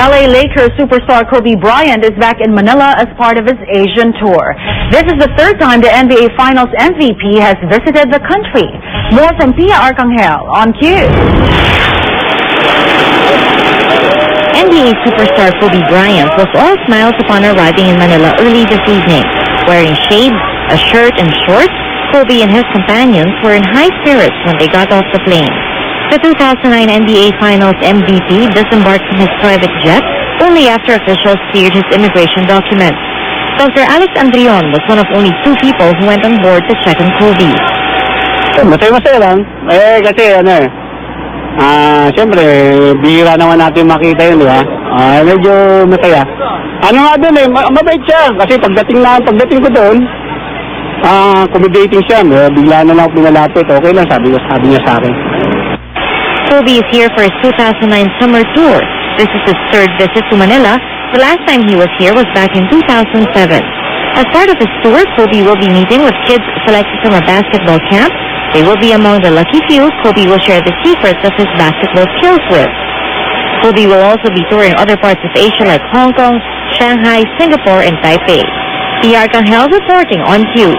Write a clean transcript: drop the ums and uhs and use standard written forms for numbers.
LA Lakers superstar Kobe Bryant is back in Manila as part of his Asian tour. This is the third time the NBA Finals MVP has visited the country. More from Pia Arcangel on Q. NBA superstar Kobe Bryant was all smiles upon arriving in Manila early this evening. Wearing shades, a shirt, and shorts, Kobe and his companions were in high spirits when they got off the plane. The 2009 NBA Finals MVP disembarked from his private jet only after officials cleared his immigration documents. Dr. Alex Andrion was one of only 2 people who went on board to check on Kobe. Masaya lang. Kasi siyempre, bihira naman natin makita yun, di ba? Medyo masaya. Ano nga dun mabait siya. Kasi pagdating ko doon, accommodating siya. Bigla na lang ako pinalapit. Okay lang, sabi niya sa akin. Kobe is here for his 2009 summer tour. This is his 3rd visit to Manila. The last time he was here was back in 2007. As part of his tour, Kobe will be meeting with kids selected from a basketball camp. They will be among the lucky few Kobe will share the secrets of his basketball skills with. Kobe will also be touring other parts of Asia like Hong Kong, Shanghai, Singapore, and Taipei. Pia Arcangel reporting on Q.